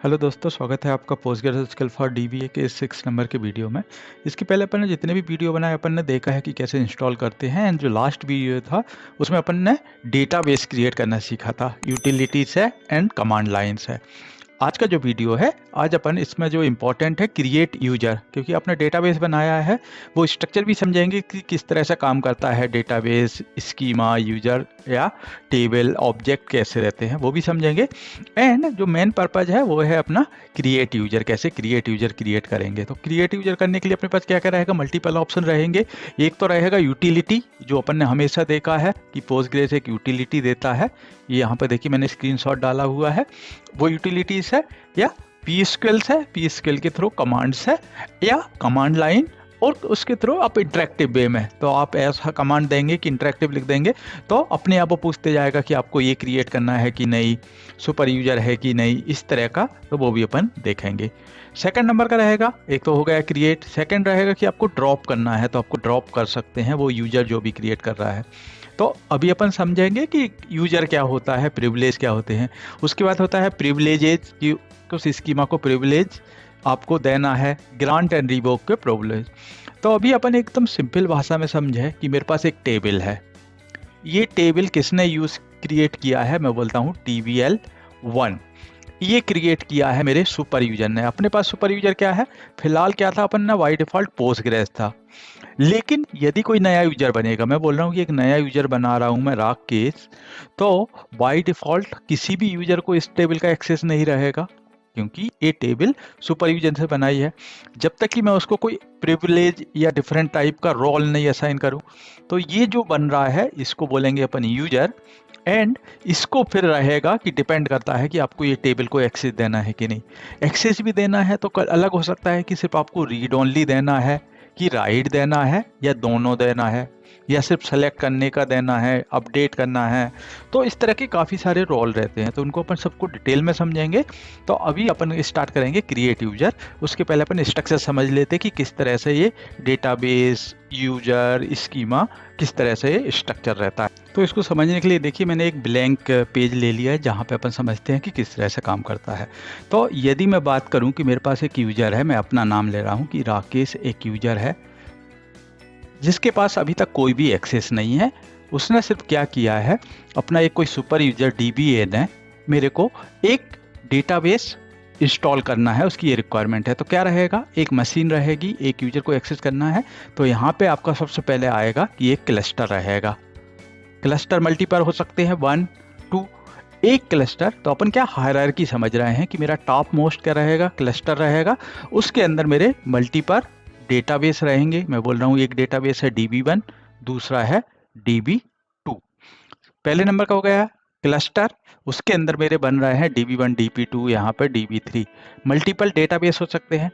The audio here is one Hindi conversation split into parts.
हेलो दोस्तों, स्वागत है आपका पोस्टग्रेजुएट फॉर डीबीए के 6 नंबर के वीडियो में। इसके पहले अपन ने जितने भी वीडियो बनाए अपन ने देखा है कि कैसे इंस्टॉल करते हैं। एंड जो लास्ट वीडियो था उसमें अपन ने डेटाबेस क्रिएट करना सीखा था, यूटिलिटीज है एंड कमांड लाइन्स है। आज का जो वीडियो है, आज अपन इसमें जो इम्पोर्टेंट है क्रिएट यूजर, क्योंकि आपने डेटाबेस बनाया है वो स्ट्रक्चर भी समझेंगे कि किस तरह से काम करता है डेटाबेस, स्कीमा, यूजर या टेबल, ऑब्जेक्ट कैसे रहते हैं वो भी समझेंगे। एंड जो मेन पर्पज है वो है अपना क्रिएट यूजर, कैसे क्रिएट यूजर क्रिएट करेंगे। तो क्रिएट यूजर करने के लिए अपने पास क्या क्या रहेगा, मल्टीपल ऑप्शन रहेंगे। एक तो रहेगा यूटिलिटी, जो अपन ने हमेशा देखा है कि पोस्टग्रेस एक यूटिलिटी देता है। ये यहाँ पर देखिए मैंने स्क्रीनशॉट डाला हुआ है, वो यूटिलिटीज है। या पी स्किल्स है, पी स्किल के थ्रू कमांड्स है, या कमांड लाइन, और उसके थ्रू आप इंटरेक्टिव वे में, तो आप ऐसा कमांड देंगे कि इंटरेक्टिव लिख देंगे तो अपने आप वो पूछते जाएगा कि आपको ये क्रिएट करना है कि नहीं, सुपर यूजर है कि नहीं, इस तरह का। तो वो भी अपन देखेंगे। सेकंड नंबर का रहेगा, एक तो हो गया क्रिएट। सेकंड रहेगा कि आपको ड्रॉप करना है, तो आपको ड्रॉप कर सकते हैं वो यूजर जो भी क्रिएट कर रहा है। तो अभी अपन समझेंगे कि यूजर क्या होता है, प्रिविलेज क्या होते हैं। उसके बाद होता है प्रिविलेजेज, कि उस स्कीमा को प्रिविलेज आपको देना है, ग्रांट एंड रिवोक के प्रिविलेज। तो अभी अपन एकदम सिंपल भाषा में समझे कि मेरे पास एक टेबल है। ये टेबल किसने यूज क्रिएट किया है, मैं बोलता हूँ TBL1। ये क्रिएट किया है मेरे सुपर यूजर ने। अपने पास सुपर यूजर क्या है, फिलहाल क्या था अपन ने, बाय डिफॉल्ट पोस्टग्रेस था। लेकिन यदि कोई नया यूजर बनेगा, मैं बोल रहा हूँ कि एक नया यूजर बना रहा हूँ मैं राकेश, तो बाय डिफॉल्ट किसी भी यूजर को इस टेबल का एक्सेस नहीं रहेगा, क्योंकि ये टेबल सुपर यूजर से बनाई है। जब तक कि मैं उसको कोई प्रिविलेज या डिफरेंट टाइप का रोल नहीं असाइन करूं। तो ये जो बन रहा है इसको बोलेंगे अपन यूजर। एंड इसको फिर रहेगा कि डिपेंड करता है कि आपको ये टेबल को एक्सेस देना है कि नहीं। एक्सेस भी देना है तो अलग हो सकता है कि सिर्फ आपको रीड ओनली देना है, कि राइट देना है, या दोनों देना है, या सिर्फ सेलेक्ट करने का देना है, अपडेट करना है। तो इस तरह के काफ़ी सारे रोल रहते हैं, तो उनको अपन सबको डिटेल में समझेंगे। तो अभी अपन स्टार्ट करेंगे क्रिएट यूजर। उसके पहले अपन स्ट्रक्चर समझ लेते कि किस तरह से ये डेटाबेस, यूजर, स्कीमा, किस तरह से ये स्ट्रक्चर रहता है। तो इसको समझने के लिए देखिए मैंने एक ब्लैंक पेज ले लिया है जहाँ पे अपन समझते हैं कि किस तरह से काम करता है। तो यदि मैं बात करूँ कि मेरे पास एक यूजर है, मैं अपना नाम ले रहा हूँ कि राकेश एक यूजर है जिसके पास अभी तक कोई भी एक्सेस नहीं है। उसने सिर्फ क्या किया है, अपना एक कोई सुपर यूजर DBA ने मेरे को एक डेटाबेस इंस्टॉल करना है, उसकी ये रिक्वायरमेंट है। तो क्या रहेगा, एक मशीन रहेगी, एक यूजर को एक्सेस करना है। तो यहाँ पे आपका सबसे पहले आएगा कि एक क्लस्टर रहेगा। क्लस्टर मल्टीपल हो सकते हैं, 1, 2। एक क्लस्टर, तो अपन क्या हायरार्की समझ रहे हैं कि मेरा टॉप मोस्ट क्या रहेगा, क्लस्टर रहेगा। उसके अंदर मेरे मल्टीपल डेटाबेस रहेंगे। मैं बोल रहा हूँ एक डेटाबेस है DB1, दूसरा है DB2। पहले नंबर का हो गया क्लस्टर, उसके अंदर मेरे बन रहे हैं DB1, DB2, यहाँ पर DB3। मल्टीपल डेटाबेस हो सकते हैं।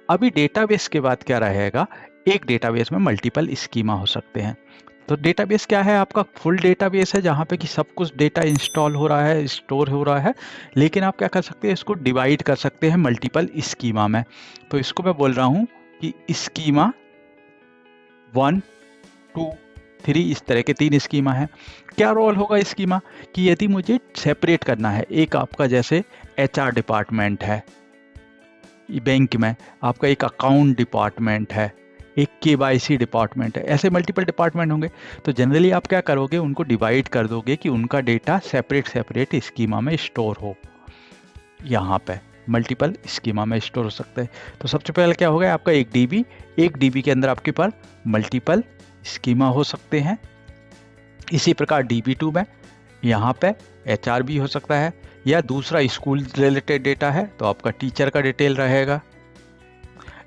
अभी डेटाबेस के बाद क्या रहेगा, एक डेटाबेस में मल्टीपल स्कीमा हो सकते हैं। तो डेटाबेस क्या है, आपका फुल डेटाबेस है जहाँ पे कि सब कुछ डेटा इंस्टॉल हो रहा है, स्टोर हो रहा है। लेकिन आप क्या कर सकते हैं, इसको डिवाइड कर सकते हैं मल्टीपल स्कीमा में। तो इसको मैं बोल रहा हूँ कि स्कीमा 1, 2, 3, इस तरह के 3 स्कीमा है। क्या रोल होगा स्कीमा, कि यदि मुझे सेपरेट करना है, एक आपका जैसे HR डिपार्टमेंट है, बैंक में आपका एक अकाउंट डिपार्टमेंट है, एक KYC डिपार्टमेंट है, ऐसे मल्टीपल डिपार्टमेंट होंगे। तो जनरली आप क्या करोगे, उनको डिवाइड कर दोगे कि उनका डेटा सेपरेट स्कीमा में स्टोर हो। यहाँ पे मल्टीपल स्कीमा में स्टोर हो सकता है। तो सबसे पहले क्या होगा, आपका एक DB के अंदर आपके पास मल्टीपल स्कीमा हो सकते हैं। इसी प्रकार DB2 में यहाँ पे HR भी हो सकता है, या दूसरा स्कूल रिलेटेड डेटा है तो आपका टीचर का डिटेल रहेगा,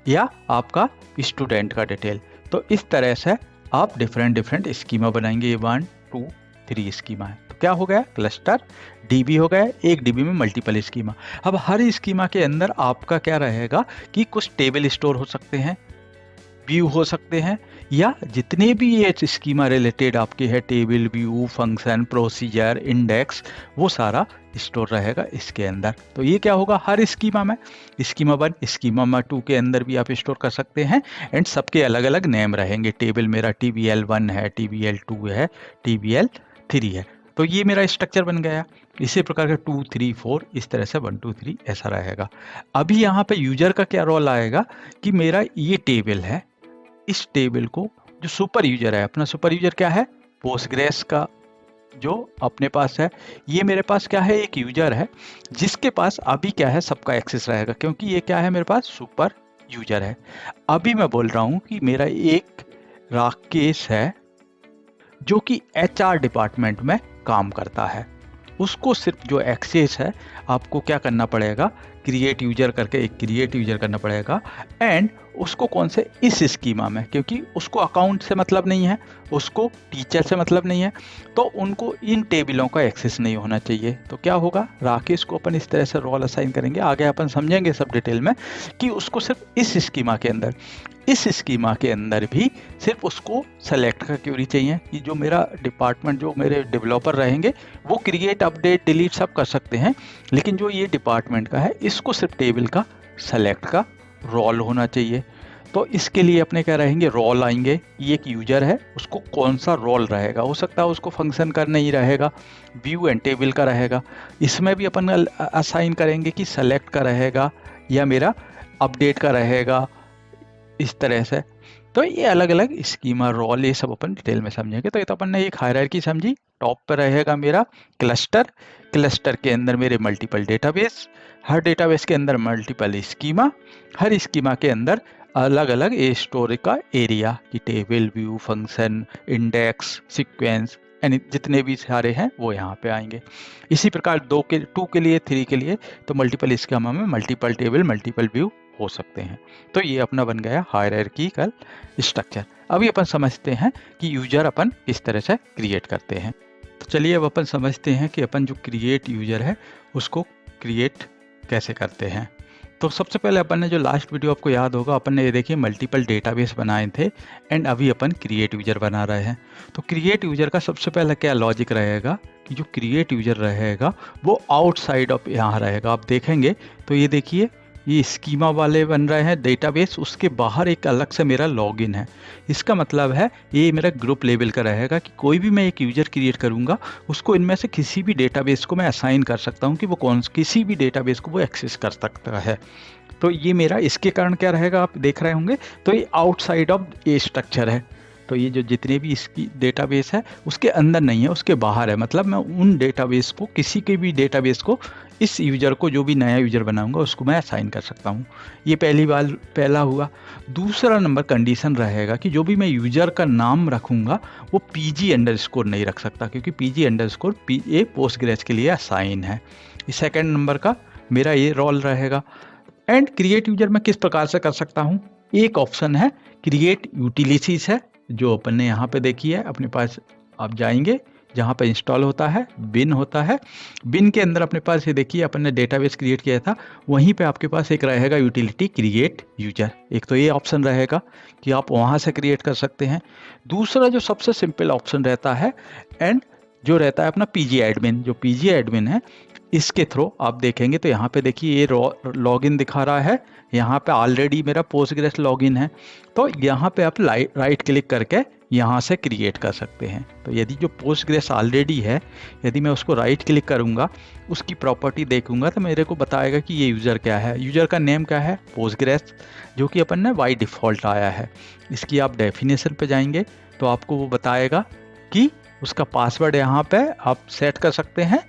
या आपका स्टूडेंट का डिटेल। तो इस तरह से आप डिफरेंट स्कीमा बनाएंगे। ये 1, 2, 3 स्कीमा है। तो क्या हो गया, क्लस्टर DB हो गया, एक DB में मल्टीपल स्कीमा। अब हर स्कीमा के अंदर आपका क्या रहेगा कि कुछ टेबल स्टोर हो सकते हैं, व्यू हो सकते हैं, या जितने भी ये स्कीमा रिलेटेड आपके है, table, view, function, procedure, index, वो सारा स्टोर रहेगा इसके अंदर। तो ये क्या होगा, हर स्कीमा में, स्कीमा 1, स्कीमा 2 के अंदर भी आप स्टोर कर सकते हैं। एंड सबके अलग अलग नेम रहेंगे। टेबल मेरा TBL1 है, TBL2 है, TBL3 है। तो ये मेरा स्ट्रक्चर बन गया। इसी प्रकार का 2 3 4 इस तरह से 1 2 3 ऐसा रहेगा। अभी यहाँ पे यूजर का क्या रोल आएगा कि मेरा ये टेबल है, इस टेबल को जो सुपर यूजर है, अपना सुपर यूजर क्या है, पोस्टग्रेस का जो अपने पास है, ये मेरे पास क्या है, एक यूजर है जिसके पास अभी क्या है, सबका एक्सेस रहेगा, क्योंकि ये क्या है, मेरे पास सुपर यूजर है। अभी मैं बोल रहा हूँ कि मेरा एक राकेश है जो कि HR डिपार्टमेंट में काम करता है, उसको सिर्फ जो एक्सेस है आपको क्या करना पड़ेगा, क्रिएट यूजर करके एक क्रिएट यूजर करना पड़ेगा। एंड उसको कौन से, इस स्कीमा में, क्योंकि उसको अकाउंट से मतलब नहीं है, उसको टीचर से मतलब नहीं है, तो उनको इन टेबलों का एक्सेस नहीं होना चाहिए। तो क्या होगा, राकेश को अपन इस तरह से रोल असाइन करेंगे, आगे अपन समझेंगे सब डिटेल में कि उसको सिर्फ इस स्कीमा के अंदर, इस स्कीमा के अंदर भी सिर्फ उसको सेलेक्ट का क्वेरी चाहिए कि जो मेरा डिपार्टमेंट, जो मेरे डेवलपर रहेंगे वो क्रिएट अपडेट डिलीट सब कर सकते हैं, लेकिन जो ये डिपार्टमेंट का है इसको सिर्फ टेबल का सेलेक्ट का रोल होना चाहिए। तो इसके लिए अपने क्या रहेंगे, रोल आएंगे, ये एक यूजर है उसको कौन सा रोल रहेगा, हो सकता है उसको फंक्शन का नहीं रहेगा, व्यू एंड टेबल का रहेगा, इसमें भी अपन असाइन करेंगे कि सेलेक्ट का रहेगा या मेरा अपडेट का रहेगा, इस तरह से। तो ये अलग अलग स्कीमा, रोल, ये सब अपन डिटेल में समझेंगे। तो ये तो अपन ने एक हायरार्की समझी। टॉप पर रहेगा मेरा क्लस्टर, क्लस्टर के अंदर मेरे मल्टीपल डेटाबेस, हर डेटाबेस के अंदर मल्टीपल स्कीमा, हर स्कीमा के अंदर अलग अलग स्टोरेज का एरिया की table, view, function, index, sequence, यानी जितने भी सारे हैं वो यहाँ पे आएंगे। इसी प्रकार 2 के लिए, 3 के लिए तो मल्टीपल स्कीमा में मल्टीपल टेबल, मल्टीपल व्यू हो सकते हैं। तो ये अपना बन गया हायरार्किकल स्ट्रक्चर। अभी अपन समझते हैं कि यूजर अपन किस तरह से क्रिएट करते हैं। तो चलिए अब अपन समझते हैं कि अपन जो क्रिएट यूजर है उसको क्रिएट कैसे करते हैं। तो सबसे पहले अपन ने जो लास्ट वीडियो आपको याद होगा, अपन ने ये देखिए मल्टीपल डेटाबेस बनाए थे एंड अभी अपन क्रिएट यूजर बना रहे हैं। तो क्रिएट यूजर का सबसे पहले क्या लॉजिक रहेगा कि जो क्रिएट यूजर रहेगा वो आउटसाइड ऑफ यहाँ रहेगा। आप देखेंगे तो ये देखिए ये स्कीमा वाले बन रहे हैं डेटाबेस, उसके बाहर एक अलग से मेरा लॉगिन है। इसका मतलब है ये मेरा ग्रुप लेवल का रहेगा कि कोई भी मैं एक यूजर क्रिएट करूंगा उसको इनमें से किसी भी डेटाबेस को मैं असाइन कर सकता हूं कि वो किसी भी डेटाबेस को वो एक्सेस कर सकता है। तो ये मेरा इसके कारण क्या रहेगा, आप देख रहे होंगे, तो ये आउटसाइड ऑफ ये स्ट्रक्चर है। तो ये जो जितने भी इसकी डेटाबेस है उसके अंदर नहीं है, उसके बाहर है। मतलब मैं उन डेटाबेस को, किसी के भी डेटाबेस को, इस यूजर को, जो भी नया यूजर बनाऊंगा उसको मैं असाइन कर सकता हूँ। ये पहला हुआ। दूसरा नंबर कंडीशन रहेगा कि जो भी मैं यूजर का नाम रखूँगा वो PG_ नहीं रख सकता, क्योंकि PG_ ये पोस्टग्रेस के लिए असाइन है। सेकेंड नंबर का मेरा ये रोल रहेगा। एंड क्रिएट यूजर मैं किस प्रकार से कर सकता हूँ, एक ऑप्शन है क्रिएट यूटिलिटीज है, जो अपन ने यहाँ पे देखी है अपने पास। आप जाएंगे जहाँ पे इंस्टॉल होता है, बिन होता है, बिन के अंदर अपने पास ये देखिए अपन ने डेटाबेस क्रिएट किया था, वहीं पे आपके पास एक रहेगा यूटिलिटी क्रिएट यूजर। एक तो ये ऑप्शन रहेगा कि आप वहाँ से क्रिएट कर सकते हैं। दूसरा जो सबसे सिंपल ऑप्शन रहता है एंड जो रहता है अपना PG_admin, जो PG_admin है, इसके थ्रू आप देखेंगे तो यहाँ पे देखिए ये लॉगिन दिखा रहा है, यहाँ पे ऑलरेडी मेरा पोस्टग्रेस लॉगिन है। तो यहाँ पे आप राइट क्लिक करके यहाँ से क्रिएट कर सकते हैं। तो यदि जो पोस्टग्रेस ऑलरेडी है, यदि मैं उसको राइट क्लिक करूँगा, उसकी प्रॉपर्टी देखूंगा तो मेरे को बताएगा कि ये यूज़र क्या है। यूज़र का नेम क्या है, पोस्टग्रेस, जो कि अपन ने बाय डिफ़ॉल्ट आया है। इसकी आप डेफिनेशन पे जाएंगे तो आपको वो बताएगा कि उसका पासवर्ड यहाँ पे आप सेट कर सकते हैं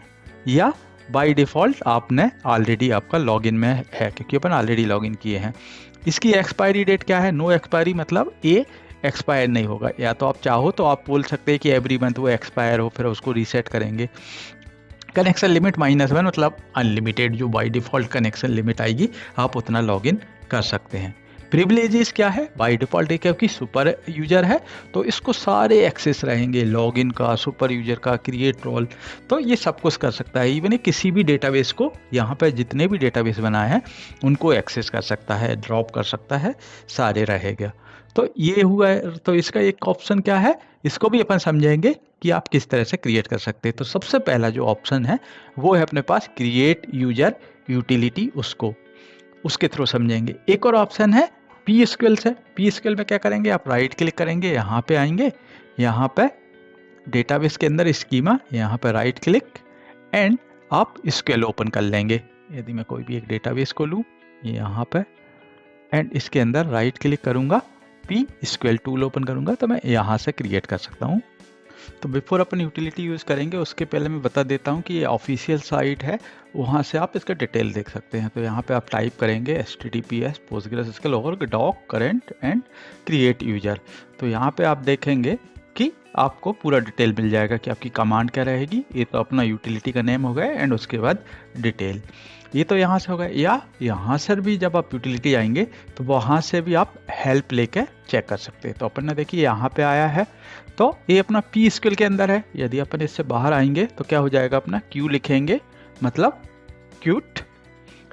या बाय डिफ़ॉल्ट आपने ऑलरेडी आपका लॉगिन में है, क्योंकि अपन ऑलरेडी लॉगिन किए हैं। इसकी एक्सपायरी डेट क्या है, नो एक्सपायरी, मतलब ये एक्सपायर नहीं होगा। या तो आप चाहो तो आप बोल सकते हैं कि एवरी मंथ वो एक्सपायर हो, फिर उसको रीसेट करेंगे। कनेक्शन लिमिट -1, मतलब अनलिमिटेड, जो बाय डिफ़ॉल्ट कनेक्शन लिमिट आएगी आप उतना लॉगिन कर सकते हैं। प्रिविलेजेस क्या है, बाय डिफ़ॉल्ट है क्योंकि सुपर यूजर है तो इसको सारे एक्सेस रहेंगे, लॉगिन का, सुपर यूजर का, क्रिएट रोल, तो ये सब कुछ कर सकता है। इवन किसी भी डेटाबेस को, यहाँ पर जितने भी डेटाबेस बनाए हैं उनको एक्सेस कर सकता है, ड्रॉप कर सकता है, सारे रहेगा। तो ये हुआ है। तो इसका एक ऑप्शन क्या है, इसको भी अपन समझेंगे कि आप किस तरह से क्रिएट कर सकते हैं। तो सबसे पहला जो ऑप्शन है वो है अपने पास क्रिएट यूजर यूटिलिटी, उसके थ्रू समझेंगे। एक और ऑप्शन है PSQL से। PSQL में क्या करेंगे, आप राइट क्लिक करेंगे, यहाँ पे आएंगे, यहाँ पे डेटाबेस के अंदर स्कीमा, यहाँ पे राइट क्लिक एंड आप SQL ओपन कर लेंगे। यदि मैं कोई भी एक डेटाबेस को लूँ यहाँ पे एंड इसके अंदर राइट क्लिक करूँगा, SQL टूल ओपन करूँगा तो मैं यहाँ से क्रिएट कर सकता हूँ। तो बिफोर अपन यूटिलिटी यूज़ करेंगे उसके पहले मैं बता देता हूँ कि ये ऑफिशियल साइट है, वहाँ से आप इसका डिटेल देख सकते हैं। तो यहाँ पे आप टाइप करेंगे https postgresql doc current and create user. तो यहाँ पे आप देखेंगे कि आपको पूरा डिटेल मिल जाएगा कि आपकी कमांड क्या रहेगी। ये तो अपना यूटिलिटी का नेम हो गया एंड उसके बाद डिटेल, ये तो यहाँ से होगा। या यहाँ से भी जब आप यूटिलिटी आएंगे तो वहाँ से भी आप हेल्प लेके चेक कर सकते हैं। तो अपन ने देखिए यहाँ पे आया है, तो ये अपना PSQL के अंदर है। यदि अपन इससे बाहर आएंगे तो क्या हो जाएगा, अपना Q लिखेंगे मतलब क्यूट,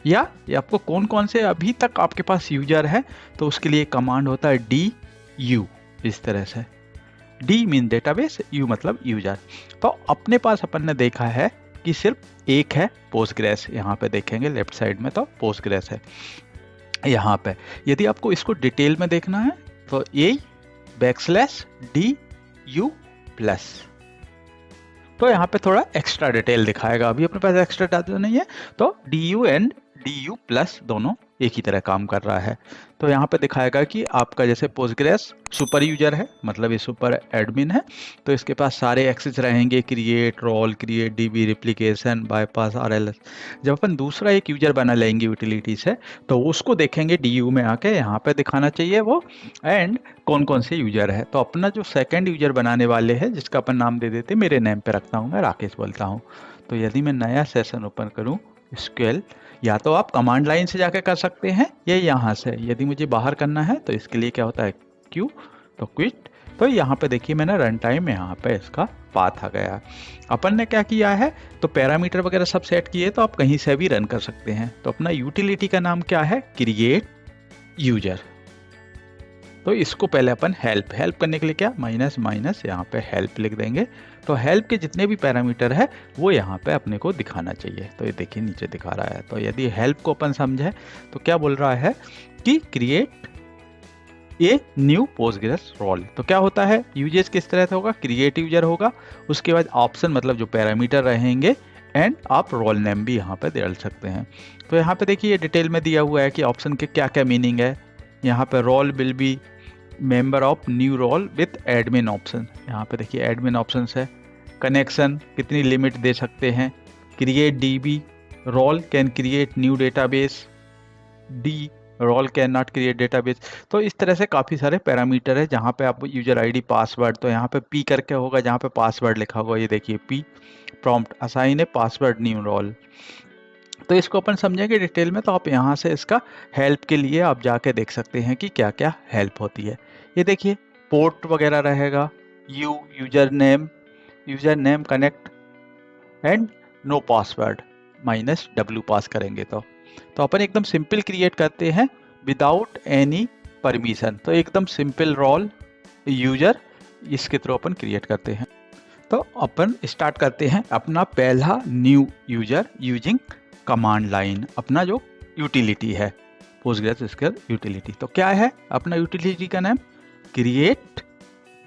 या ये आपको कौन कौन से अभी तक आपके पास यूजर है तो उसके लिए कमांड होता है DU। इस तरह से D मीन डेटाबेस, U मतलब यूजर। तो अपने पास अपन ने देखा है कि सिर्फ एक है पोस्टग्रेस। यहाँ पे देखेंगे लेफ्ट साइड में तो पोस्टग्रेस है यहाँ पे। यदि आपको इसको डिटेल में देखना है तो ये \DU+, तो यहाँ पे थोड़ा एक्स्ट्रा डिटेल दिखाएगा। अभी अपने पास एक्स्ट्रा डाटा नहीं है, तो DU एंड DU+ दोनों एक ही तरह काम कर रहा है। तो यहाँ पे दिखाएगा कि आपका जैसे पोस्टग्रेस सुपर यूजर है, मतलब ये सुपर एडमिन है, तो इसके पास सारे एक्सेस रहेंगे, create role, create DB, replication, bypass, RLS। जब अपन दूसरा एक यूजर बना लेंगे यूटिलिटी से तो उसको देखेंगे DU में आके, यहाँ पे दिखाना चाहिए वो एंड कौन कौन से यूजर है। तो अपना जो सेकेंड यूजर बनाने वाले हैं जिसका अपन नाम दे देते, मेरे नेम पे रखता हूँ, मैं राकेश बोलता हूँ। तो यदि मैं नया सेशन ओपन करूँ SQL, या तो आप कमांड लाइन से जाके कर सकते हैं या यहाँ से। यदि मुझे बाहर करना है तो इसके लिए क्या होता है Q, तो क्विट। तो यहाँ पे देखिए मैंने रन टाइम में यहाँ पे इसका पाथ आ गया। अपन ने क्या किया है, तो पैरामीटर वगैरह सब सेट किए, तो आप कहीं से भी रन कर सकते हैं। तो अपना यूटिलिटी का नाम क्या है, क्रिएट यूजर। तो इसको पहले अपन हेल्प करने के लिए क्या माइनस यहाँ पे हेल्प लिख देंगे। तो हेल्प के जितने भी पैरामीटर है वो यहाँ पे अपने को दिखाना चाहिए। तो ये देखिए नीचे दिखा रहा है। तो यदि हेल्प को अपन समझे तो क्या बोल रहा है कि create a new Postgres role. तो क्या होता है, यूजेस किस तरह से होगा, क्रिएट यूजर होगा, उसके बाद ऑप्शन मतलब जो पैरामीटर रहेंगे एंड आप रोल नेम भी यहाँ पे डाल सकते हैं। तो यहाँ पे देखिए डिटेल में दिया हुआ है कि ऑप्शन के क्या क्या मीनिंग है। यहाँ पे role will be member of new role with admin option, यहाँ पे देखिए एडमिन ऑप्शन है। कनेक्शन कितनी लिमिट दे सकते हैं, create DB, role can create new database, D role can not create database. तो इस तरह से काफ़ी सारे पैरामीटर है जहाँ पे आप यूजर ID, पासवर्ड, तो यहाँ पे P करके होगा जहाँ पे पासवर्ड लिखा होगा, ये देखिए P प्रॉम्प्ट असाइन है पासवर्ड न्यू रोल। तो इसको अपन समझेंगे डिटेल में। तो आप यहाँ से इसका हेल्प के लिए आप जाके देख सकते हैं कि क्या क्या हेल्प होती है। ये देखिए पोर्ट वगैरह रहेगा, user name connect and no password -W pass करेंगे। तो अपन एकदम सिंपल क्रिएट करते हैं विदाउट एनी परमिशन। तो एकदम सिंपल रोल यूजर इसके थ्रू अपन क्रिएट करते हैं। तो अपन स्टार्ट करते हैं अपना पहला new user using command line, अपना जो यूटिलिटी है पोस्टग्रेसql यूटिलिटी। तो क्या है अपना यूटिलिटी का नाम, क्रिएट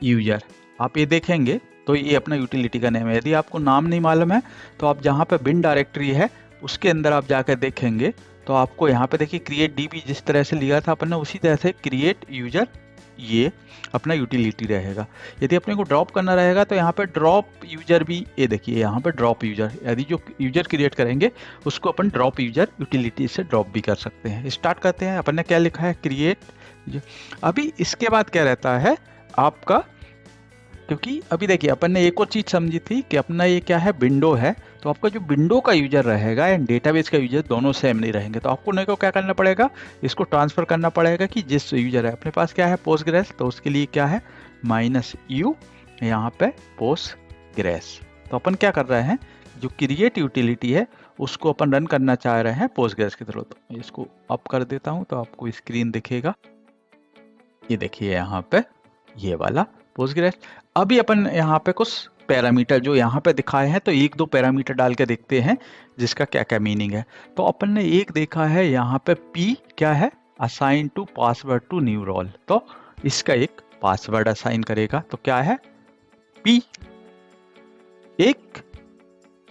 यूजर। आप ये देखेंगे तो ये अपना यूटिलिटी का नेम है। यदि आपको नाम नहीं मालूम है तो आप जहाँ पे बिन डायरेक्टरी है उसके अंदर आप जाकर देखेंगे तो आपको यहाँ पे देखिए क्रिएट DB जिस तरह से लिया था अपन ने उसी तरह से क्रिएट यूजर ये अपना यूटिलिटी रहेगा। यदि अपने को ड्रॉप करना रहेगा तो यहाँ पे ड्रॉप यूजर भी, ये देखिए यहाँ पे ड्रॉप यूजर, यदि जो यूजर क्रिएट करेंगे उसको अपन ड्रॉप यूजर यूटिलिटी से ड्रॉप भी कर सकते हैं। स्टार्ट करते हैं। अपन ने क्या लिखा है, क्रिएट। अभी इसके बाद क्या रहता है आपका, क्योंकि अभी देखिए अपन ने एक और चीज़ समझी थी कि अपना ये क्या है, विंडो है। तो आपका जो विंडो का यूजर रहेगा एंड डेटाबेस का यूजर दोनों सेम नहीं रहेंगे। तो आपको नहीं को क्या करना पड़ेगा, इसको ट्रांसफ़र करना पड़ेगा कि जिस यूजर है अपने पास क्या है पोस्टग्रेस, तो उसके लिए क्या है -U यहाँ पे पोस्टग्रेस। तो अपन क्या कर रहे हैं, जो क्रिएट यूटिलिटी है उसको अपन रन करना चाह रहे हैं पोस्टग्रेस की तरह। तो इसको अप कर देता हूँ तो आपको स्क्रीन दिखेगा। ये देखिए यहाँ पे ये वाला पोस्टग्रेस। अभी अपन यहाँ पे कुछ पैरामीटर जो यहाँ पे दिखाए हैं तो एक दो पैरामीटर डाल के देखते हैं जिसका क्या क्या मीनिंग है। तो अपन ने एक देखा है यहाँ पे P क्या है, assign to password to new role. तो इसका एक पासवर्ड असाइन करेगा। तो क्या है P, एक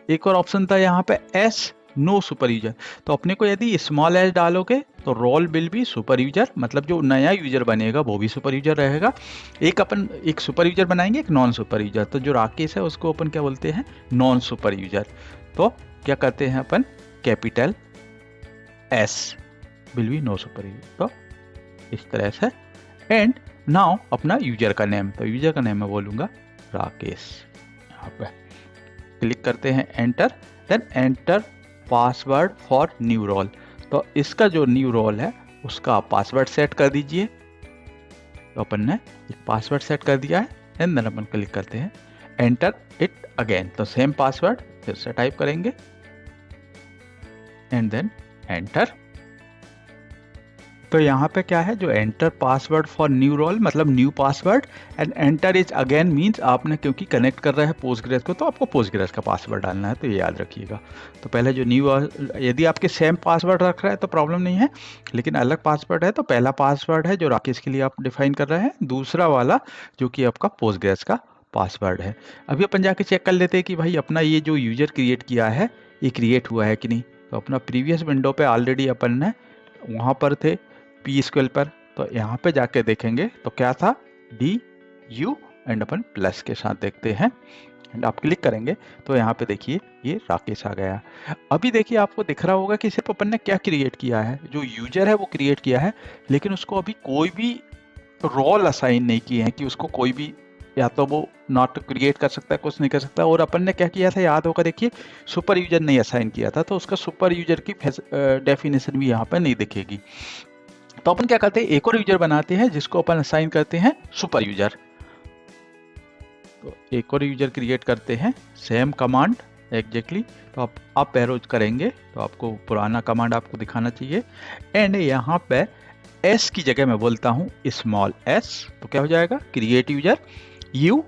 एक और ऑप्शन था यहाँ पे एस नो सुपर यूजर। तो अपने को यदि स्मॉल एस डालोगे तो role will be super user, मतलब जो नया यूजर बनेगा वो भी सुपर यूजर रहेगा। एक सुपर यूजर बनाएंगे, एक नॉन सुपर यूजर। तो जो राकेश है उसको अपन क्या बोलते हैं, नॉन सुपर यूजर। तो क्या करते हैं अपन, capital S will be no super user. तो इस तरह से। एंड नाउ अपना यूजर का नेम, तो यूजर का नेम मैं बोलूँगा राकेश। यहाँ पे क्लिक करते हैं enter, then enter password for new role. तो इसका जो न्यू रोल है उसका पासवर्ड सेट कर दीजिए। तो अपन ने एक पासवर्ड सेट कर दिया है, एंड देन अपन क्लिक करते हैं एंटर इट अगेन। तो सेम पासवर्ड फिर से टाइप करेंगे एंड देन एंटर। तो यहाँ पे क्या है, जो enter password for new role मतलब new password, and enter is again means आपने क्योंकि कनेक्ट कर रहे हैं पोस्टग्रेस को, तो आपको पोस्टग्रेस का पासवर्ड डालना है, तो ये याद रखिएगा। तो पहले जो न्यू, यदि आपके सेम पासवर्ड रख रहे हैं तो प्रॉब्लम नहीं है, लेकिन अलग पासवर्ड है तो पहला पासवर्ड है जो राकेश के लिए आप डिफाइन कर रहे हैं, दूसरा वाला जो कि आपका पोस्टग्रेस का पासवर्ड है। अभी अपन जाके चेक कर लेते हैं कि भाई अपना ये जो यूजर क्रिएट किया है ये क्रिएट हुआ है कि नहीं। तो अपना प्रीवियस विंडो पे ऑलरेडी अपन ने वहाँ पर थे PSQL पर, तो यहाँ पे जाके देखेंगे तो क्या था, DU एंड अपन प्लस के साथ देखते हैं, एंड आप क्लिक करेंगे तो यहाँ पे देखिए ये राकेश आ गया। अभी देखिए आपको दिख रहा होगा कि सिर्फ अपन ने क्या क्रिएट किया है, जो यूजर है वो क्रिएट किया है, लेकिन उसको अभी कोई भी रोल असाइन नहीं किए हैं कि उसको कोई भी या तो वो नॉट क्रिएट कर सकता है, कुछ नहीं कर सकता। और अपन ने क्या किया था याद होगा, देखिए सुपर यूजर नहीं असाइन किया था, तो उसका सुपर यूजर की डेफिनेशन भी यहाँ पर नहीं दिखेगी। तो अपन क्या करते हैं, एक और यूजर बनाते हैं जिसको अपन असाइन करते हैं सुपर यूजर। तो एक और यूजर क्रिएट करते हैं, सेम कमांड एग्जैक्टली। तो आप अप एरो करेंगे तो आपको पुराना कमांड आपको दिखाना चाहिए, एंड यहाँ पे एस की जगह मैं बोलता हूँ स्मॉल एस। तो क्या हो जाएगा, create user, you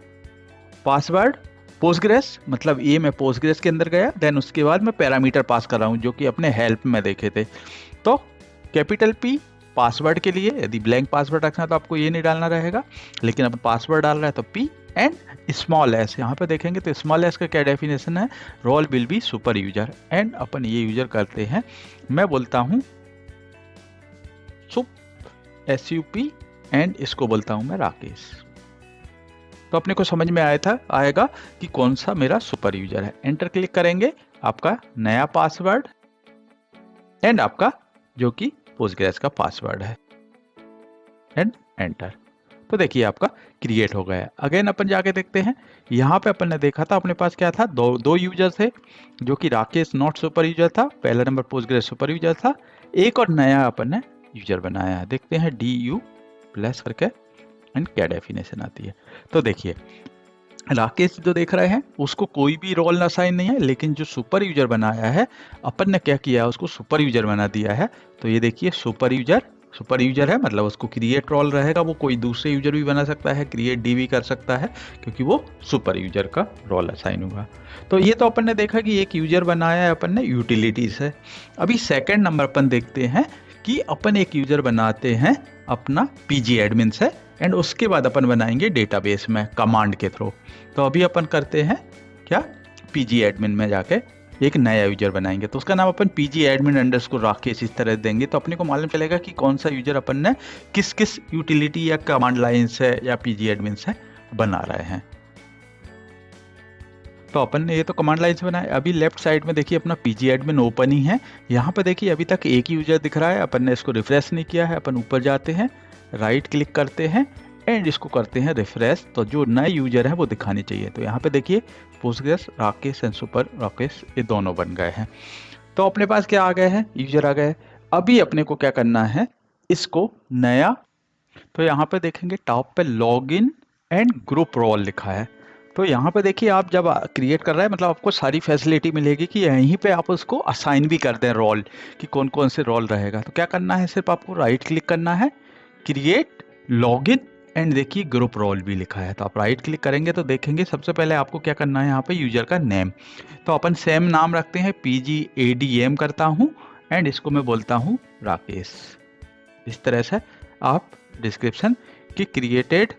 password Postgres, मतलब ये मैं पोस्टग्रेस के अंदर गया, देन उसके बाद मैं पैरामीटर पास कर रहा हूँ जो कि अपने हेल्प में देखे थे। तो कैपिटल P पासवर्ड के लिए, यदि ब्लैंक पासवर्ड रखना है तो आपको ये नहीं डालना रहेगा, लेकिन अपन पासवर्ड डाल रहे हैं तो P एंड स्मॉल एस। यहाँ पे देखेंगे तो स्मॉल एस का क्या डेफिनेशन है, role will be super user, and अपन ये यूजर करते हैं, मैं बोलता हूँ SUP एंड इसको बोलता हूँ मैं राकेश। तो अपने को समझ में आएगा कि कौन सा मेरा सुपर यूजर है। एंटर क्लिक करेंगे, आपका नया पासवर्ड एंड आपका जो कि पोस्टग्रेस का पासवर्ड है, एंड एंटर। तो देखिए आपका क्रिएट हो गया है। अगेन अपन जाके देखते हैं, यहाँ पे अपन ने देखा था अपने पास क्या था, दो यूजर थे, जो कि राकेश नॉट सुपर यूजर था, पहला नंबर पोस्टग्रेस सुपर यूजर था, एक और नया अपन ने यूजर बनाया है। देखते हैं DU प्लस करके एंड क्या डेफिनेशन आती है। तो देखिए राकेश जो देख रहे हैं उसको कोई भी रोल असाइन नहीं है, लेकिन जो सुपर यूजर बनाया है अपन ने क्या किया है, उसको सुपर यूजर बना दिया है। तो ये देखिए सुपर यूजर है, मतलब उसको क्रिएट रोल रहेगा, वो कोई दूसरे यूजर भी बना सकता है, क्रिएट डी भी कर सकता है, क्योंकि वो सुपर यूजर का रोल असाइन हुआ। तो ये तो अपन ने देखा कि एक यूजर बनाया है अपन ने यूटिलिटीज है। अभी सेकंड नंबर अपन देखते हैं कि अपन एक यूजर बनाते हैं अपना PG एडमिन से, एंड उसके बाद अपन बनाएंगे डेटाबेस में कमांड के थ्रू। तो अभी अपन करते हैं क्या, PG एडमिन में जाके एक नया यूजर बनाएंगे, तो उसका नाम अपन PG एडमिन अंडरस्कोर राकेश इस तरह देंगे। तो अपने को मालूम चलेगा कि कौन सा यूजर अपन ने किस किस यूटिलिटी या कमांड लाइन से या PG एडमिन से बना रहे हैं। तो अपन ने ये तो कमांड लाइन से बनाया। अभी लेफ्ट साइड में देखिए अपना PG एडमिन ओपन ही है। यहाँ पे देखिए अभी तक एक ही यूजर दिख रहा है, अपन ने इसको रिफ्रेश नहीं किया है। अपन ऊपर जाते हैं, राइट क्लिक करते हैं एंड इसको करते हैं रिफ्रेश, तो जो नए यूजर है वो दिखानी चाहिए। तो यहाँ पे देखिए Postgres Rakesh and super Rakesh ये दोनों बन गए हैं। तो अपने पास क्या आ गए हैं, यूजर आ गए। अभी अपने को क्या करना है, इसको नया, तो यहाँ पे देखेंगे टॉप पे लॉगिन एंड ग्रुप रोल लिखा है। तो यहाँ पे देखिए आप जब क्रिएट कर रहे हैं मतलब आपको सारी फैसिलिटी मिलेगी कि यहीं पे आप उसको असाइन भी कर दें रोल, कि कौन कौन से रोल रहेगा। तो क्या करना है, सिर्फ आपको राइट क्लिक करना है, क्रिएट लॉगिन एंड देखिए ग्रुप रोल भी लिखा है। तो आप राइट क्लिक करेंगे तो देखेंगे सबसे पहले आपको क्या करना है, यहाँ पे यूजर का नेम। तो अपन सेम नाम रखते हैं, PGADM करता हूँ एंड इसको मैं बोलता हूँ राकेश। इस तरह से आप डिस्क्रिप्शन की created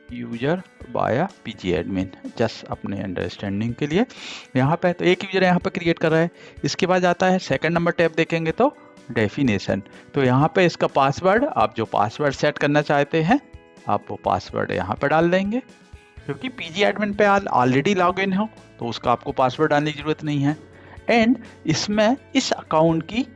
user via PG admin, just अपने अंडरस्टैंडिंग के लिए। यहाँ पे तो एक यूजर यहाँ पे क्रिएट कर रहा है। इसके बाद आता है सेकंड नंबर टैब, देखेंगे तो डेफिनेशन। तो यहाँ पे इसका पासवर्ड, आप जो पासवर्ड सेट करना चाहते हैं आप वो पासवर्ड यहाँ पे डाल देंगे। क्योंकि पीजी एडमिन पे ऑलरेडी लॉग इन हो तो उसका आपको पासवर्ड डालने की जरूरत नहीं है। एंड इसमें इस अकाउंट की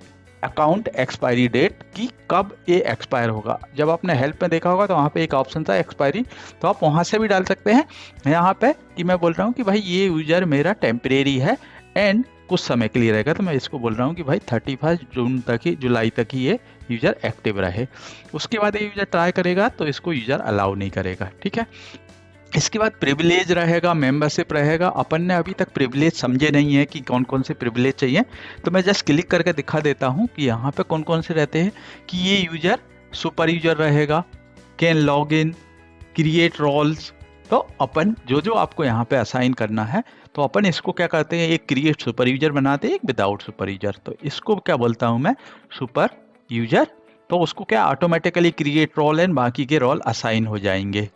अकाउंट एक्सपायरी डेट की कब ये एक्सपायर होगा, जब आपने हेल्प में देखा होगा तो वहाँ पे एक ऑप्शन था एक्सपायरी, तो आप वहाँ से भी डाल सकते हैं यहाँ पे कि मैं बोल रहा हूँ कि भाई ये यूजर मेरा टेम्परेरी है एंड कुछ समय के लिए रहेगा, तो मैं इसको बोल रहा हूँ कि भाई 31 जून तक ही, जुलाई तक ही ये यूजर एक्टिव रहे। उसके बाद ये यूजर ट्राई करेगा तो इसको यूजर अलाउ नहीं करेगा, ठीक है। इसके बाद प्रिविलेज रहेगा, मेंबरशिप रहेगा। अपन ने अभी तक प्रिविलेज समझे नहीं है कि कौन कौन से प्रिविलेज चाहिए, तो मैं जस्ट क्लिक करके दिखा देता हूँ कि यहाँ पे कौन कौन से रहते हैं। कि ये यूजर सुपर यूजर रहेगा, can log in, create roles. तो अपन जो जो आपको यहाँ पे असाइन करना है तो अपन इसको क्या करते हैं, एक क्रिएट सुपर यूजर बनाते हैं, एक विदाउट सुपर यूजर। तो इसको क्या बोलता हूँ मैं, सुपर यूजर। तो उसको क्या ऑटोमेटिकली क्रिएट रोल एंड बाकी के रोल असाइन हो जाएंगे।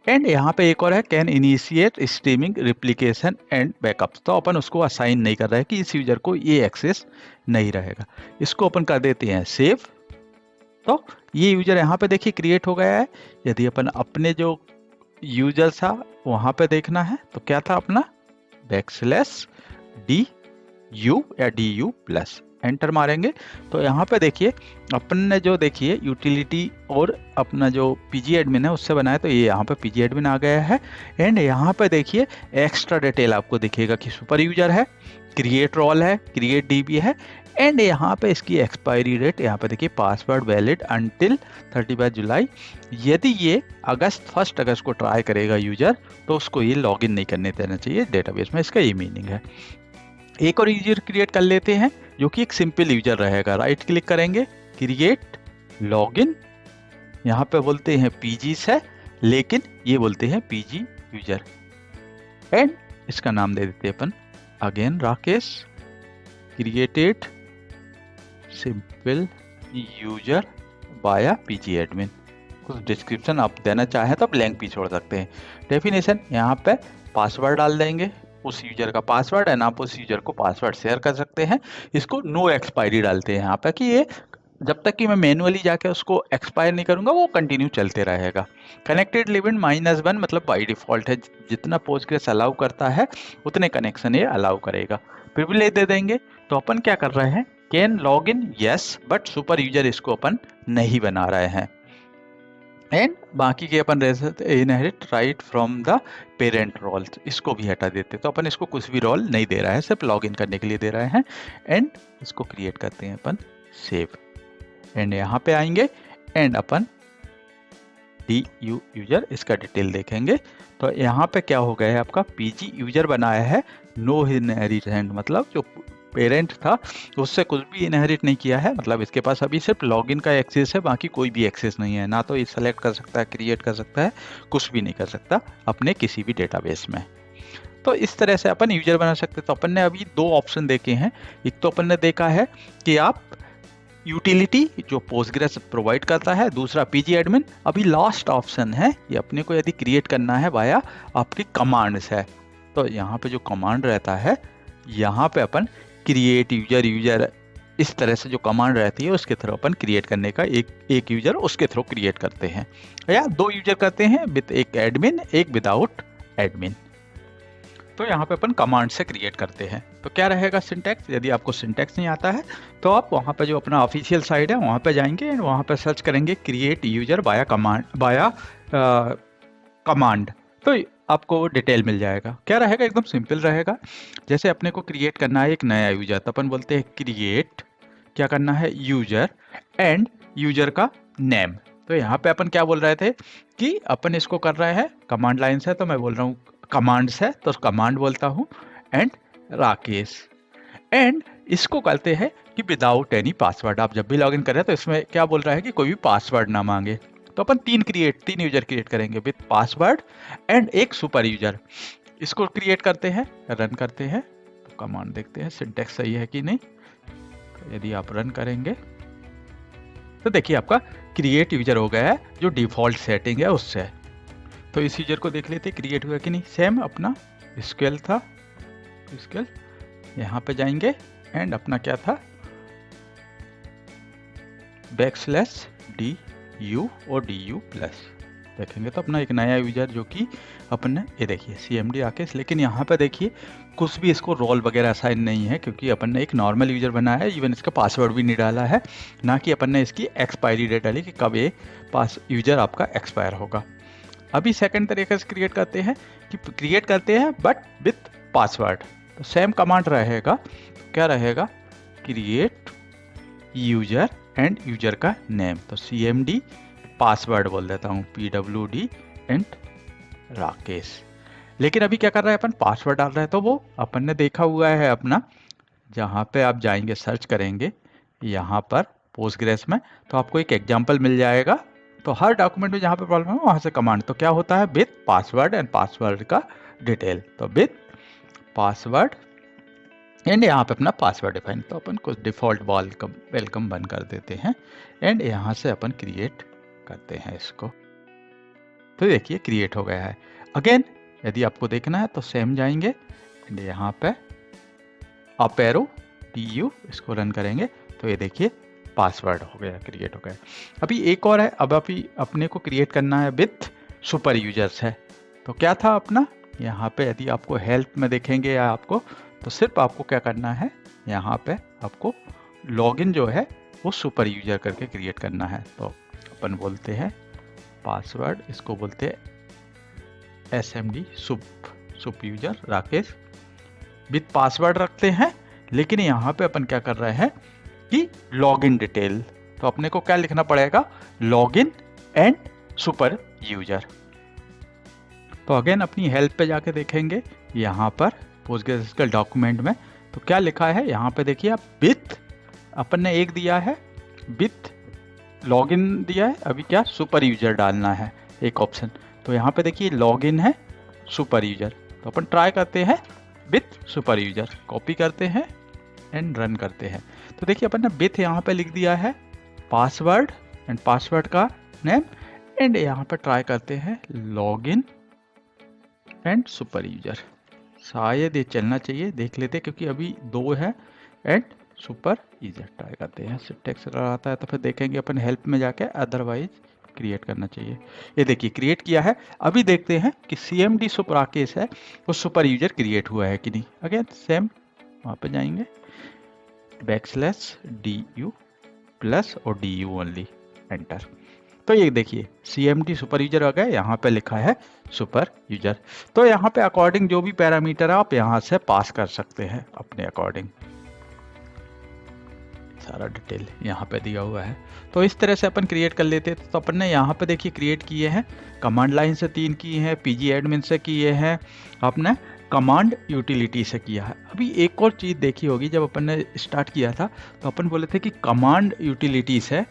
एंड यहाँ पे एक और है, can initiate streaming replication and backups. तो अपन उसको असाइन नहीं कर रहा है कि इस यूजर को ये एक्सेस नहीं रहेगा। इसको अपन कर देते हैं सेव। तो ये यूजर यहाँ पे देखिए क्रिएट हो गया है। यदि अपन अपने जो यूजर था वहाँ पे देखना है तो क्या था अपना, \du या du+, एंटर मारेंगे तो यहाँ पे देखिए अपन ने जो देखिए यूटिलिटी और अपना जो पीजी एडमिन है उससे बनाया, तो ये यहाँ पे पीजी एडमिन आ गया है। एंड यहाँ पे देखिए एक्स्ट्रा डिटेल आपको दिखेगा कि सुपर यूजर है, क्रिएट रोल है, क्रिएट डीबी है। एंड यहाँ पे इसकी एक्सपायरी डेट यहाँ पे देखिए, पासवर्ड वैलिड अंटिल 31 जुलाई। यदि ये 1 अगस्त को ट्राई करेगा यूजर तो उसको ये लॉगिन नहीं करने देना चाहिए डेटाबेस में, इसका ये मीनिंग है। एक और यूजर क्रिएट कर लेते हैं जो कि एक सिंपल यूजर रहेगा। राइट क्लिक करेंगे, क्रिएट लॉगिन, यहाँ पे बोलते हैं पीजी से, लेकिन ये बोलते हैं पीजी यूजर। एंड इसका नाम दे देते हैं अपन again Rakesh, created simple user via PG admin. कुछ डिस्क्रिप्शन आप देना चाहें तो ब्लैंक भी छोड़ सकते हैं। डेफिनेशन यहाँ पे पासवर्ड डाल देंगे, उस यूजर का पासवर्ड, एंड आप उस यूजर को पासवर्ड शेयर कर सकते हैं। इसको नो एक्सपायरी डालते हैं यहाँ पे कि ये जब तक कि मैं मैनुअली जाके उसको एक्सपायर नहीं करूंगा वो कंटिन्यू चलते रहेगा। कनेक्टेड लिमिट -1 मतलब बाई डिफॉल्ट है, जितना पोस्टग्रेस अलाउ करता है उतने कनेक्शन ये अलाउ करेगा। प्रिविलेज दे देंगे तो अपन क्या कर रहे हैं, can log in yes, but super user इसको अपन नहीं बना रहे हैं। एंड बाकी के अपन inherit right from the parent role, इसको भी हटा देते। तो अपन इसको कुछ भी रोल नहीं दे रहा है, सिर्फ लॉगिन करने के लिए दे रहे हैं। एंड इसको क्रिएट करते हैं अपन सेव। एंड यहाँ पे आएंगे एंड अपन यूजर इसका डिटेल देखेंगे। तो यहाँ पे क्या हो गया है, आपका पीजी यूजर बनाया है, नो इनहेरिटेंट, मतलब जो पेरेंट था उससे कुछ भी इनहेरिट नहीं किया है, मतलब इसके पास अभी सिर्फ लॉगिन का एक्सेस है, बाकी कोई भी एक्सेस नहीं है। ना तो ये सेलेक्ट कर सकता है, क्रिएट कर सकता है, कुछ भी नहीं कर सकता अपने किसी भी डेटाबेस में। तो इस तरह से अपन यूजर बना सकते। तो अपन ने अभी 2 ऑप्शन देखे हैं। एक तो अपन ने देखा है कि आप यूटिलिटी जो पोस्टग्रेस प्रोवाइड करता है, दूसरा पीजी एडमिन। अभी लास्ट ऑप्शन है ये अपने को यदि क्रिएट करना है वाया आपकी कमांड्स है। तो यहाँ पे जो कमांड रहता है, यहाँ पे अपन क्रिएट यूजर इस तरह से जो कमांड रहती है उसके थ्रू अपन क्रिएट करने का एक यूजर उसके थ्रू क्रिएट करते हैं, या 2 यूजर करते हैं, विद एक एडमिन एक विदाउट एडमिन। तो यहाँ पे अपन कमांड से क्रिएट करते हैं। तो क्या रहेगा सिंटैक्स, यदि आपको सिंटैक्स नहीं आता है तो आप वहाँ पे जो अपना ऑफिशियल साइट है वहाँ पे जाएंगे एंड वहाँ पे सर्च करेंगे क्रिएट यूजर बाया कमांड, तो आपको डिटेल मिल जाएगा। क्या रहेगा, एकदम सिंपल रहेगा। जैसे अपने को क्रिएट करना है एक नया यूजर, तो अपन बोलते हैं क्रिएट, क्या करना है, यूजर एंड यूजर का नेम। तो यहाँ पे अपन क्या बोल रहे थे कि अपन इसको कर रहे हैं कमांड लाइन से, तो मैं बोल रहा हूँ कमांड से, तो कमांड बोलता हूँ एंड राकेश। एंड इसको करते हैं कि विदाउट एनी पासवर्ड। आप जब भी लॉगिन करें तो इसमें क्या बोल रहा है कि कोई भी पासवर्ड ना मांगे। तो अपन 3 यूजर क्रिएट करेंगे विद पासवर्ड एंड एक सुपर यूजर। इसको क्रिएट करते हैं, रन करते हैं, तो कमांड देखते हैं सिंटैक्स सही है कि नहीं। तो यदि आप रन करेंगे तो देखिए आपका क्रिएट यूजर हो गया है जो डिफ़ॉल्ट सेटिंग है उससे। तो इस यूजर को देख लेते क्रिएट हुआ कि नहीं। सेम अपना स्केल था, स्केल यहाँ पे जाएंगे एंड अपना क्या था \du और du प्लस देखेंगे तो अपना एक नया यूजर जो कि अपन ने ये देखिए cmd राकेश। लेकिन यहाँ पे देखिए कुछ भी इसको रोल वगैरह असाइन नहीं है क्योंकि अपन ने एक नॉर्मल यूजर बनाया है। इवन इसका पासवर्ड भी नहीं डाला है, ना कि अपन ने इसकी एक्सपायरी डेट डाली कि कब ये यूजर आपका एक्सपायर होगा। अभी सेकंड तरीके से क्रिएट करते हैं कि क्रिएट करते हैं बट विथ पासवर्ड। तो सेम कमांड रहेगा, क्या रहेगा क्रिएट यूजर एंड यूजर का नेम। तो cmd पासवर्ड बोल देता हूँ pwd एंड राकेश। लेकिन अभी क्या कर रहे हैं अपन पासवर्ड डाल रहे हैं। तो वो अपन ने देखा हुआ है अपना, जहाँ पे आप जाएंगे सर्च करेंगे यहाँ पर पोस्टग्रेस में तो आपको एक एग्जाम्पल मिल जाएगा। तो हर डॉक्यूमेंट में जहाँ पे प्रॉब्लम है वहाँ से कमांड तो क्या होता है विथ पासवर्ड एंड पासवर्ड का डिटेल। तो विथ पासवर्ड एंड यहाँ पे अपना पासवर्ड डिफाइन। तो अपन कुछ डिफ़ॉल्ट वेलकम बंद कर देते हैं एंड यहाँ से अपन क्रिएट करते हैं इसको। तो देखिए क्रिएट हो गया है। अगेन यदि आपको देखना है तो सेम जाएंगे एंड यहाँ पे अप एरो du इसको रन करेंगे तो ये देखिए पासवर्ड हो गया, क्रिएट हो गया। अभी एक और है, अब अभी अपने को क्रिएट करना है विथ सुपर यूजर्स है। तो क्या था अपना यहाँ पे यदि आपको हेल्प में देखेंगे या आपको तो सिर्फ आपको क्या करना है यहाँ पे आपको लॉगिन जो है वो सुपर यूजर करके क्रिएट करना है। तो अपन बोलते हैं पासवर्ड, इसको बोलते हैं smd soup user Rakesh with password रखते हैं। लेकिन यहाँ पे अपन क्या कर रहे हैं कि लॉगिन डिटेल। तो अपने को क्या लिखना पड़ेगा लॉगिन एंड सुपर यूजर। तो अगेन अपनी हेल्प पे जाके देखेंगे यहाँ पर पोस्टग्रेसक्यूएल डॉक्यूमेंट में तो क्या लिखा है यहाँ पे देखिए आप विथ अपन ने एक दिया है, विथ लॉगिन दिया है। अभी क्या सुपर यूजर डालना है एक ऑप्शन। तो यहाँ पे देखिए लॉगिन है सुपर यूजर। तो अपन ट्राई करते हैं विथ सुपर यूजर, कॉपी करते हैं एंड रन करते हैं। तो देखिए अपन ने विथ यहाँ पे लिख दिया है पासवर्ड एंड पासवर्ड का नेम एंड यहाँ पे ट्राई करते हैं लॉगिन एंड सुपर यूजर। शायद ये चलना चाहिए, देख लेते क्योंकि अभी 2 है एंड सुपर यूजर ट्राई करते हैं। सिंटैक्स एरर आता है तो फिर देखेंगे अपन हेल्प में जाके, अदरवाइज क्रिएट करना चाहिए। ये देखिए क्रिएट किया है। अभी देखते हैं कि cmd सुप राकेश है वो सुपर यूजर क्रिएट हुआ है कि नहीं। अगेन सेम वहाँ पे जाएंगे \du प्लस और du ओनली, एंटर। तो ये देखिए cmd सुपर यूजर आ गया, यहाँ पे लिखा है सुपर यूजर। तो यहाँ पे अकॉर्डिंग जो भी पैरामीटर है आप यहाँ से पास कर सकते हैं अपने अकॉर्डिंग, सारा डिटेल यहाँ पे दिया हुआ है। तो इस तरह से अपन क्रिएट कर लेते हैं। तो अपन ने यहाँ पे देखिए क्रिएट किए हैं, कमांड लाइन से 3 किए हैं, pg एडमिन से किए हैं, अपने कमांड यूटिलिटी से किया है। अभी एक और चीज़ देखी होगी, जब अपन ने स्टार्ट किया था तो अपन बोले थे कि कमांड यूटिलिटी से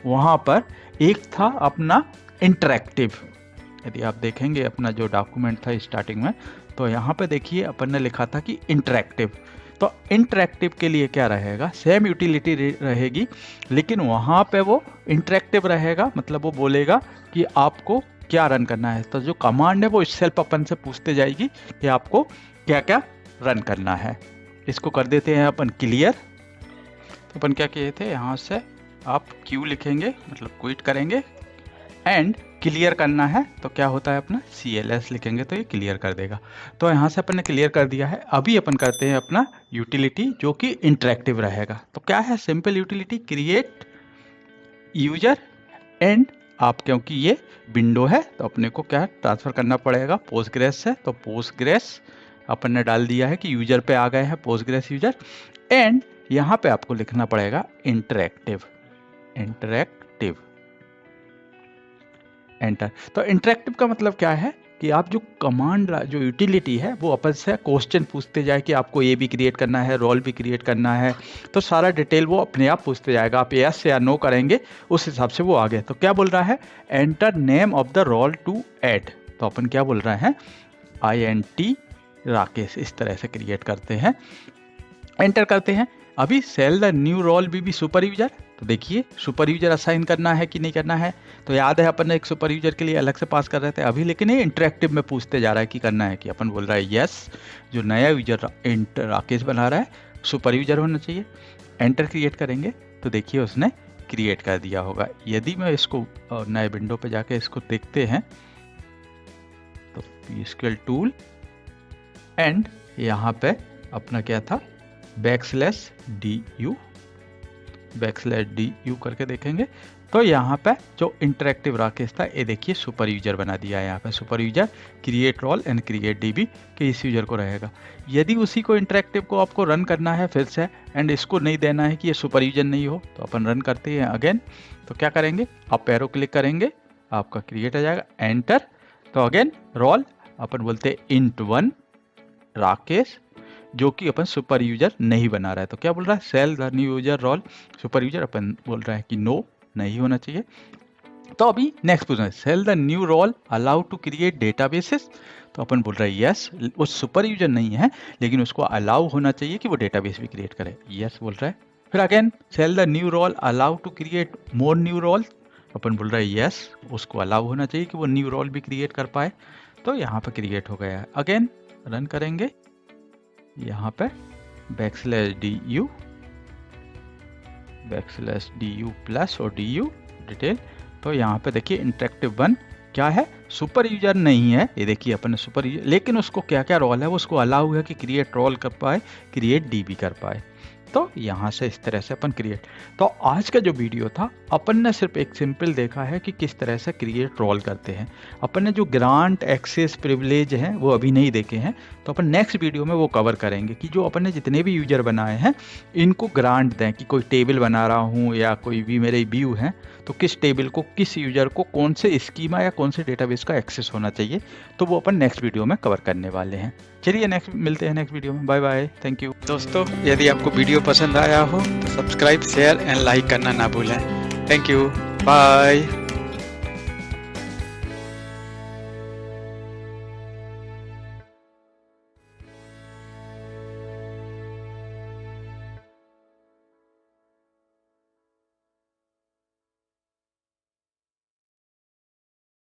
वहाँ पर एक था अपना इंटरेक्टिव। यदि आप देखेंगे अपना जो डॉक्यूमेंट था स्टार्टिंग में तो यहाँ पे देखिए अपन ने लिखा था कि इंटरेक्टिव। तो इंटरेक्टिव के लिए क्या रहेगा, सेम यूटिलिटी रहेगी लेकिन वहाँ पे वो इंटरेक्टिव रहेगा, मतलब वो बोलेगा कि आपको क्या रन करना है। तो जो कमांड है वो सेल्फ अपन से पूछते जाएगी कि आपको क्या क्या रन करना है। इसको कर देते हैं अपन क्लियर। तो अपन क्या किए थे, यहाँ से आप क्यू लिखेंगे मतलब क्विट करेंगे एंड क्लियर करना है। तो क्या होता है अपना CLS लिखेंगे तो ये क्लियर कर देगा। तो यहाँ से अपन ने क्लियर कर दिया है। अभी अपन करते हैं अपना यूटिलिटी जो कि इंटरेक्टिव रहेगा। तो क्या है simple utility, create user and आप, क्योंकि ये विंडो है तो अपने को क्या ट्रांसफ़र करना पड़ेगा पोस्टग्रेस से। तो पोस्टग्रेस अपन ने डाल दिया है कि यूजर पे आ गए हैं पोस्टग्रेस यूजर एंड यहाँ पे आपको लिखना पड़ेगा इंटरेक्टिव, इंटरेक्टिव, एंटर। तो इंटरेक्टिव का मतलब क्या है कि आप जो कमांड जो यूटिलिटी है वो अपन से क्वेश्चन पूछते जाए कि आपको ये भी क्रिएट करना है, रोल भी क्रिएट करना है, तो सारा डिटेल वो अपने आप पूछते जाएगा। आप यस या नो करेंगे उस हिसाब से वो आगे। तो क्या बोल रहा है, enter name of the role to add. तो अपन क्या बोल रहे हैं, INT राकेश, इस तरह से क्रिएट करते हैं, एंटर करते हैं। अभी सेल द न्यू रोल भी सुपर यूजर, तो देखिए सुपर यूजर असाइन करना है कि नहीं करना है। तो याद है अपन ने एक सुपर यूजर के लिए अलग से पास कर रहे थे, अभी लेकिन ये इंटरेक्टिव में पूछते जा रहा है कि करना है कि अपन बोल रहा है यस, जो नया यूजर राकेश बना रहा है सुपर यूजर होना चाहिए। एंटर क्रिएट करेंगे तो देखिए उसने क्रिएट कर दिया होगा। यदि मैं इसको नए विंडो पे जाके इसको देखते हैं तो PSQL टूल एंड यहाँ पे अपना क्या था \du करके देखेंगे तो यहाँ पे जो इंटरेक्टिव राकेश था ये देखिए सुपर यूजर बना दिया है। यहाँ पे super user create role and create DB के इस यूजर को रहेगा। यदि उसी को इंटरेक्टिव को आपको रन करना है फिर से एंड इसको नहीं देना है कि ये सुपर यूजर नहीं हो, तो अपन रन करते हैं अगेन। तो क्या करेंगे, आप एरो क्लिक करेंगे, आपका क्रिएट आ जाएगा, एंटर। तो अगेन रोल अपन बोलते हैं int1 राकेश, जो कि अपन सुपर यूजर नहीं बना रहा है। तो क्या बोल रहा है, cell the new user role super user, अपन बोल रहे हैं कि नो नहीं होना चाहिए। तो अभी नेक्स्ट पूछना है, cell the new role allow to create databases, तो अपन बोल रहे हैं यस, वो सुपर यूजर नहीं है लेकिन उसको अलाउ होना चाहिए कि वो डेटाबेस भी क्रिएट करे, यस बोल रहा है। फिर again cell the new role allow to create more new role, अपन बोल रहे हैं यस, उसको अलाउ होना चाहिए कि वो न्यू रोल भी क्रिएट कर पाए। तो यहाँ पे क्रिएट हो गया है। अगेन रन करेंगे, यहाँ पे \du प्लस और du डिटेल। तो यहाँ पे देखिए इंटरेक्टिव 1 क्या है, सुपर यूजर नहीं है, ये देखिए अपन ने सुपर यूजर, लेकिन उसको क्या क्या रोल है वो उसको अलाउ है कि क्रिएट रोल कर पाए, क्रिएट DB कर पाए। तो यहाँ से इस तरह से अपन क्रिएट। तो आज का जो वीडियो था अपन ने सिर्फ एक सिंपल देखा है कि किस तरह से क्रिएट रोल करते हैं। अपन ने जो ग्रांट एक्सेस प्रिविलेज हैं वो अभी नहीं देखे हैं, तो अपन नेक्स्ट वीडियो में वो कवर करेंगे कि जो अपन ने जितने भी यूजर बनाए हैं इनको ग्रांट दें, कि कोई टेबल बना रहा हूँ या कोई भी मेरे व्यू हैं तो किस टेबल को किस यूजर को कौन से स्कीमा या कौन से डेटाबेस का एक्सेस होना चाहिए, तो वो अपन नेक्स्ट वीडियो में कवर करने वाले हैं। चलिए नेक्स्ट मिलते हैं नेक्स्ट वीडियो में, बाय बाय, थैंक यू। दोस्तों यदि आपको वीडियो पसंद आया हो तो सब्सक्राइब शेयर एंड लाइक करना ना भूलें। Thank you, bye.